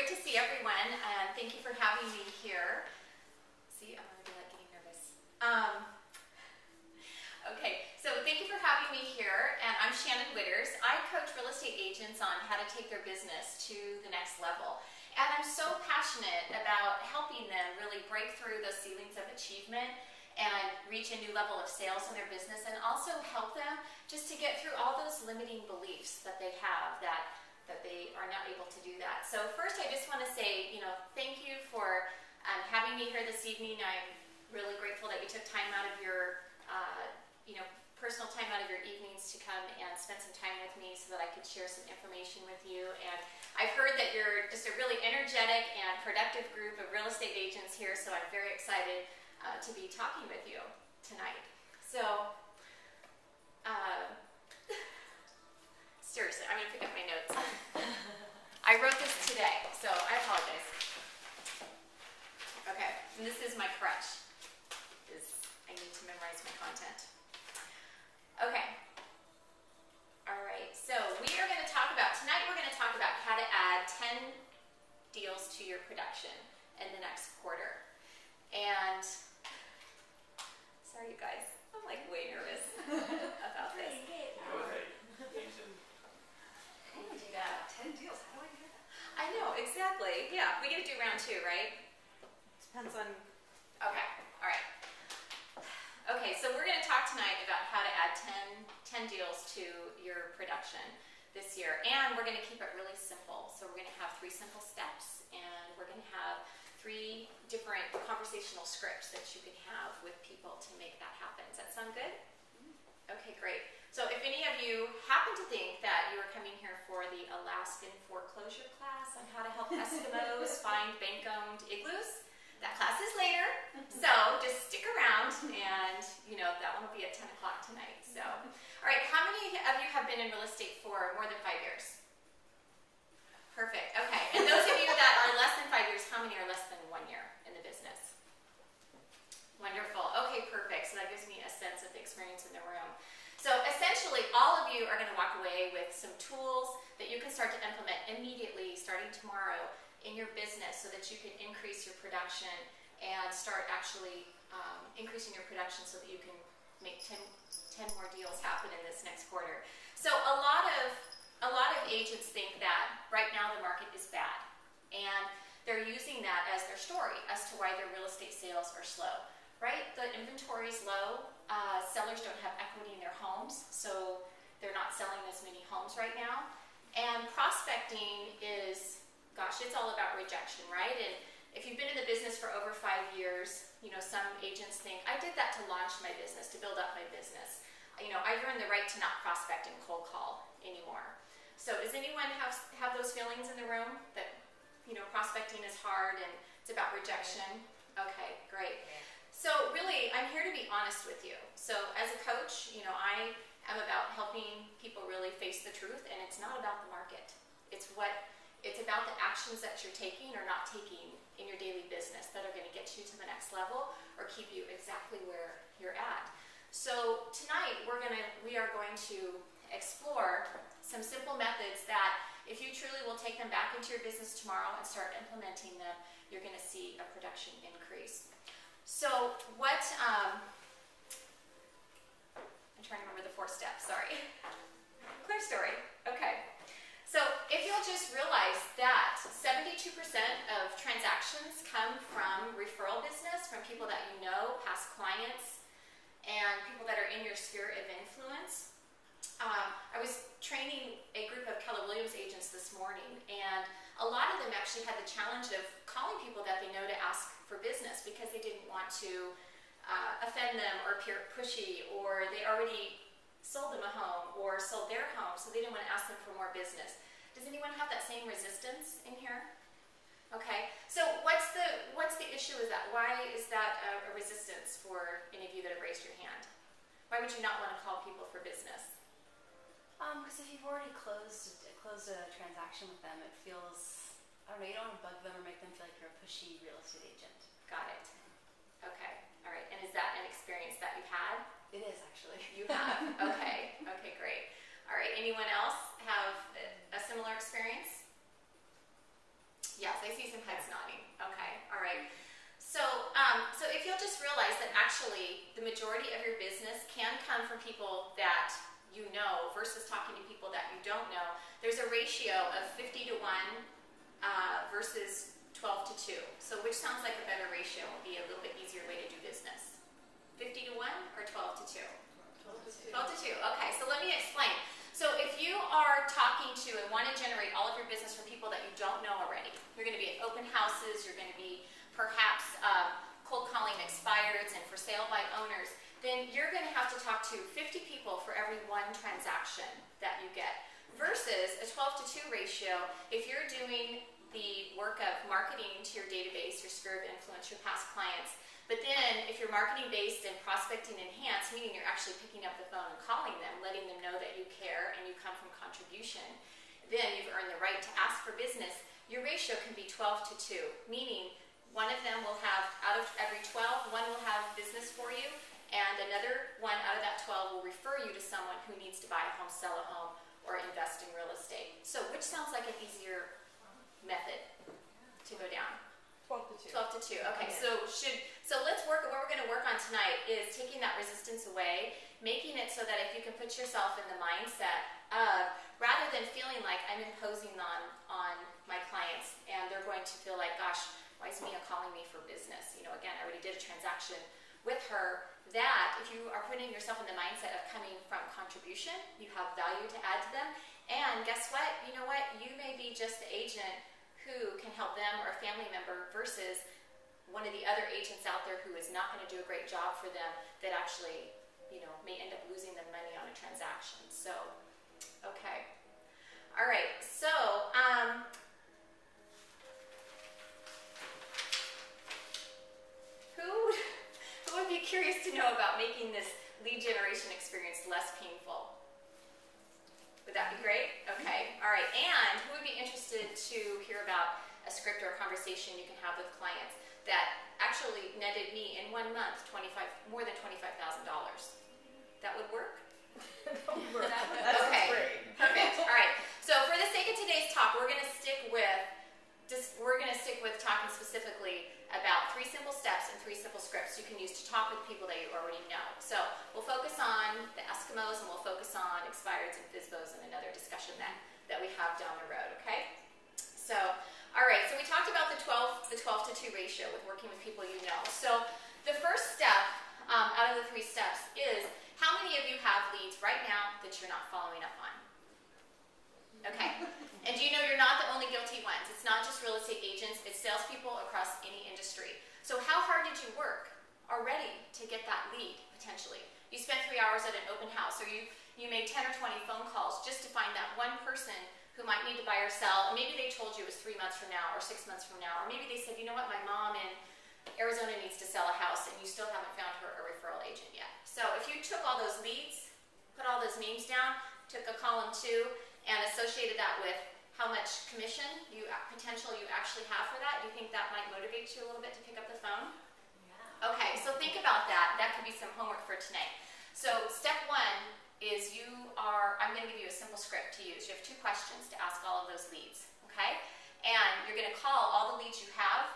great to see everyone, and thank you for having me here. See, I'm already like getting nervous. Okay, so thank you for having me here, and I'm Shannon Witters. I coach real estate agents on how to take their business to the next level. And I'm so passionate about helping them really break through those ceilings of achievement and reach a new level of sales in their business, and also help them just to get through all those limiting beliefs that they have that they are not able to do that. So first, I just want to say, thank you for having me here this evening. I'm really grateful that you took time out of your, personal time out of your evenings to come and spend some time with me so that I could share some information with you. And I've heard that you're just a really energetic and productive group of real estate agents here, so I'm very excited to be talking with you tonight. So, seriously, I'm going to pick up my notes. I wrote this today, so I apologize. Okay, and this is my crutch. I need to memorize my content. Okay. All right, so tonight we're going to talk about how to add 10 deals to your production in the next quarter. And, sorry you guys, I'm like way nervous about this. You got 10 deals. How do I do that? I know, exactly. Yeah, we get to do round 2, right? Depends on. Okay, all right. Okay, so we're going to talk tonight about how to add 10 deals to your production this year. And we're going to keep it really simple. So we're going to have 3 simple steps, and we're going to have 3 different conversational scripts that you can have with people to make that happen. Does that sound good? Okay, great. So if any of you happen to think that you are coming here for the Alaskan foreclosure class on how to help Eskimos find bank-owned igloos, that class is later, so just stick around, and that one will be at 10 o'clock tonight. So, all right, how many of you have been in real estate for more than 5 years? Perfect, okay. And those of you that are less than 5 years, how many are less than 1 year in the business? Wonderful, okay, perfect. So that gives me a sense of the experience in the room. So essentially, all of you are going to walk away with some tools that you can start to implement immediately, starting tomorrow, in your business, so that you can increase your production and start actually increasing your production so that you can make 10 more deals happen in this next quarter. So a lot of agents think that right now the market is bad, and they're using that as their story as to why their real estate sales are slow. Right? The inventory is low. Sellers don't have equity in their homes, so they're not selling as many homes right now. And prospecting is, gosh, it's all about rejection, right? And if you've been in the business for over 5 years, some agents think, I did that to launch my business, to build up my business. I've earned the right to not prospect and cold call anymore. So does anyone have those feelings in the room that, prospecting is hard and it's about rejection? Okay, great. So really, I'm here to be honest with you. So as a coach, I am about helping people really face the truth, and it's not about the market. It's about the actions that you're taking or not taking in your daily business that are going to get you to the next level or keep you exactly where you're at. So tonight, we are going to explore some simple methods that, if you truly will take them back into your business tomorrow and start implementing them, you're going to see a production increase. So I'm trying to remember the 4 steps, sorry. Clear story, okay. So if you'll just realize that 72% of transactions come from referral business, from people that you know, past clients, and people that are in your sphere of influence. I was training a group of Keller Williams agents this morning, and a lot of them actually had the challenge of calling people that they know to ask for business because they didn't want to offend them or appear pushy, or they already sold them a home or sold their home, so they didn't want to ask them for more business. Does anyone have that same resistance in here? Okay, so what's the issue with that? Why is that a resistance for any of you that have raised your hand? Why would you not want to call people for business? Because if you've already closed a transaction with them, it feels, I don't know, you don't want to bug them or make them feel like you're a pushy real estate agent. Got it. Okay, all right. And is that an experience that you've had? It is, actually. You have? Okay, okay, great. All right, anyone else have a similar experience? Yes, I see some heads nodding. Okay, all right. So, so if you'll just realize that actually the majority of your business can come from people that you know versus talking to people that you don't know, there's a ratio of 50 to 1 versus 12 to 2. So which sounds like a better ratio would be a little bit easier way to do business? 50 to 1 or 12 to 2? 12 to 2. Okay, so let me explain. So if you are talking to and want to generate all of your business from people that you don't know already, you're going to be at open houses, you're going to be perhaps cold calling expireds and for sale by owners, then you're going to have to talk to 50 people for every one transaction that you get. Versus a 12 to 2 ratio, if you're doing the work of marketing to your database, your sphere of influence, your past clients, but then if you're marketing based and prospecting enhanced, meaning you're actually picking up the phone and calling them, letting them know that you care and you come from contribution, then you've earned the right to ask for business. Your ratio can be 12 to 2, meaning one of them will have, out of every 12, one will have business for you, and another one out of that 12 will refer you to someone who needs to buy a home, sell a home, or invest in real estate. So which sounds like an easier method to go down? 12 to 2. 12 to 2. Okay, so let's work. What we're going to work on tonight is taking that resistance away, making it so that if you can put yourself in the mindset of, rather than feeling like I'm imposing on my clients and they're going to feel like, gosh, why is Mia calling me for business? You know, again, I already did a transaction with her. That if you are putting yourself in the mindset of coming from contribution, you have value to add to them. And guess what? You know what? You may be just the agent who can help them or a family member versus one of the other agents out there who is not going to do a great job for them that actually, you know, may end up losing them money on a transaction. So, okay. All right. So, who would be curious to know about making this lead generation experience less painful? Would that be great? Okay, all right. And who would be interested to hear about a script or a conversation you can have with clients that actually netted me in 1 month more than $25,000? That would work? That would work. Okay. That's great. Perfect. All right. So for the sake of today's talk, we're going to stick with talking specifically about 3 simple steps and 3 simple scripts you can use to talk with people that you already know. So we'll focus on the Eskimos and we'll focus on expireds and FSBOs and another discussion that we have down the road, okay? So, all right, so we talked about the 12 to 2 ratio with working with people you know. So the first step out of the 3 steps is, how many of you have leads right now that you're not following up on? Okay, and do you know you're not the only guilty ones? It's not just real estate agents, it's salespeople across any industry. So how hard did you work already to get that lead, potentially? You spent 3 hours at an open house, or you made 10 or 20 phone calls just to find that one person who might need to buy or sell, and maybe they told you it was 3 months from now or 6 months from now, or maybe they said, you know what, my mom in Arizona needs to sell a house, and you still haven't found her a referral agent yet. So if you took all those leads, put all those names down, took a column 2, and associated that with how much commission potential you actually have for that, do you think that might motivate you a little bit to pick up the phone? Yeah. Okay, so think about that. That could be some homework for tonight. So step 1 is I'm going to give you a simple script to use. You have 2 questions to ask all of those leads, okay? And you're going to call all the leads you have.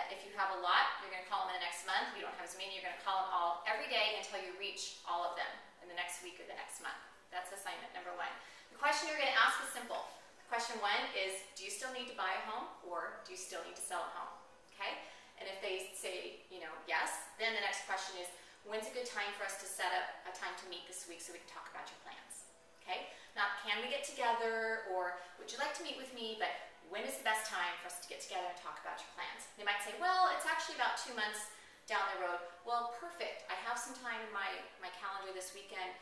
If you have a lot, you're going to call them in the next month. If you don't have as many, you're going to call them all every day until you reach all of them in the next week or the next month. That's assignment number 1. The question you're going to ask is simple. Question 1 is, do you still need to buy a home or do you still need to sell a home? Okay? And if they say, yes, then the next question is, when's a good time for us to set up a time to meet this week so we can talk about your plans? Okay? Not can we get together or would you like to meet with me, but when is the best time for us to get together and talk about your plans? They might say, well, it's actually about 2 months down the road. Well, perfect. I have some time in my calendar this weekend.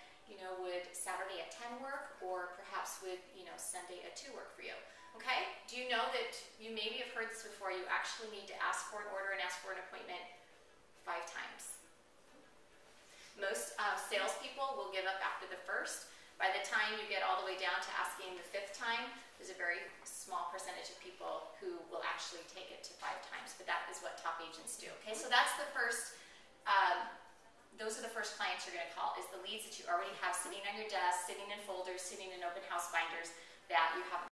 Would Saturday at 10 work, or perhaps would, Sunday at 2 work for you? Okay? Do you know that you maybe have heard this before, you actually need to ask for an order and ask for an appointment 5 times? Most salespeople will give up after the first. By the time you get all the way down to asking the 5th time, there's a very small percentage of people who will actually take it to 5 times, but that is what top agents do. Okay, so that's the first, those are the first clients you're going to call, is the leads that you already have sitting on your desk, sitting in folders, sitting in open house binders that you haven't